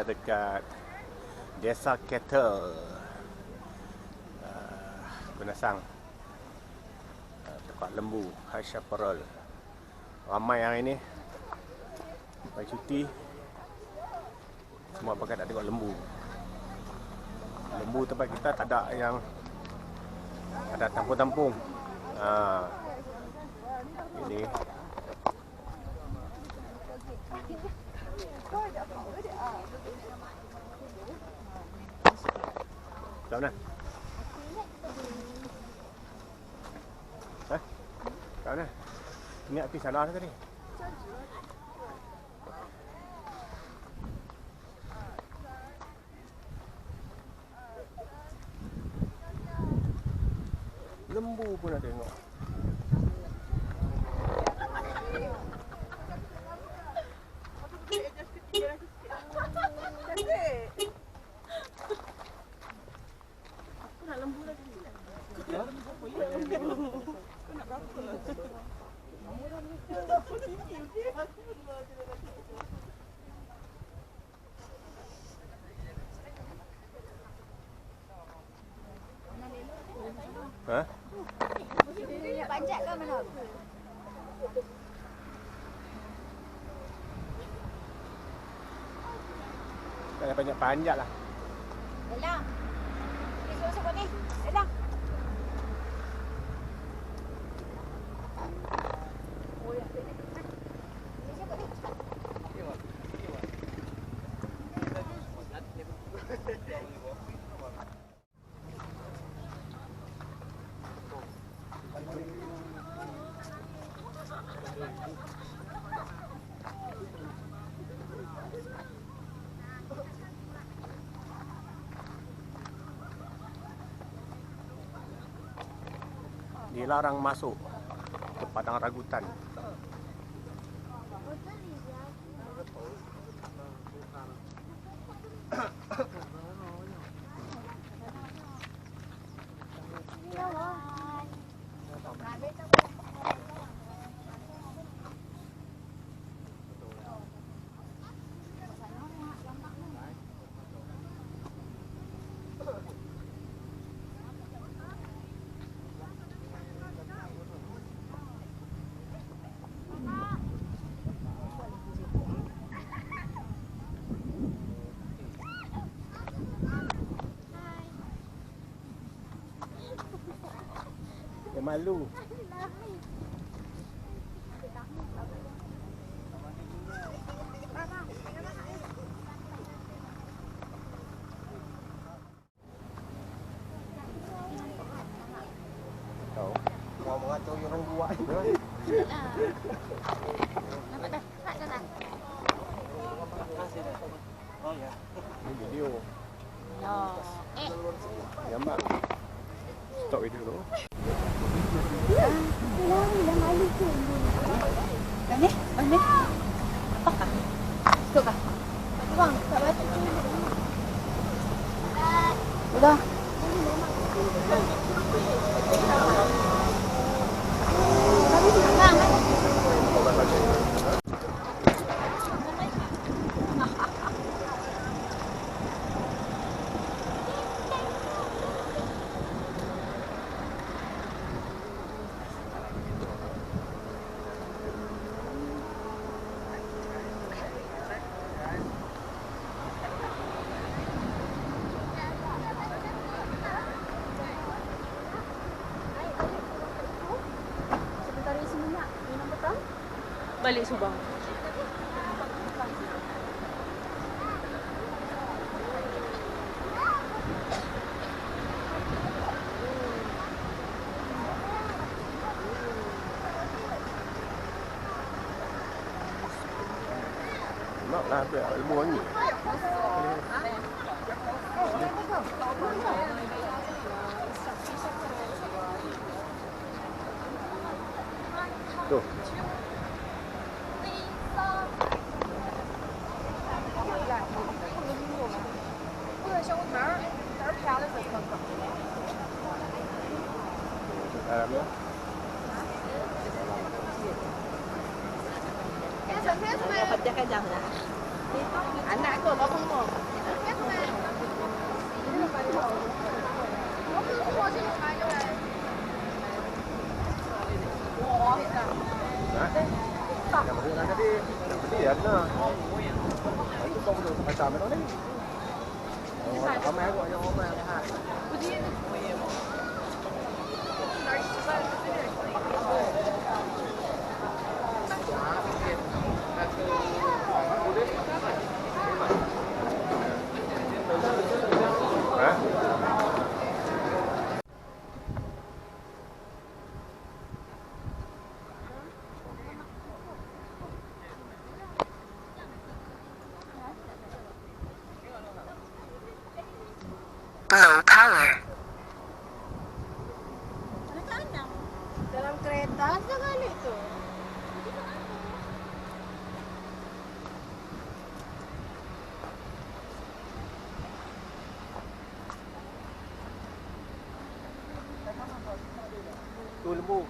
Saya dekat Desa Kettle, Kunasang, tempat lembu Khas Chaparral. Ramai hari ni lepas cuti, semua pakai nak tengok lembu. Lembu tempat kita tak ada yang ada tampung-tampung. Ini kat mana? Kat mana? Ingat pergi sana tadi. Lembu pun nak tengok. Aku nak lembu lagi. Ya? Kau nak berapa? Ha? Panjat ke mana? Tak payah panjat lah. Elang. Ni sebut ni. Elang. Oh ya. Ni siapa ni? Dilarang masuk ke padang ragutan. Dia malu. Tahu. Mau mengatur orang buat. Nampak dah? Tak sana. Oh ya. Ini video. No. Gambar. Stop video dulu. Mana? Mana? Apakah? Itu kah? Bang, tak baca. Udah. Balik Subang. Naklah biar ilmu wangi. Tuh. Dalamnya. Dapat dia kejam dah. Anak kau bapak mau. Yang masuk nak tadi, nak beli ya kena. Itu kau boleh macam mana ni? Oh, ramai aku yang ramai. Hah? Low power. Dalam kereta sekali tu. Tu lembu.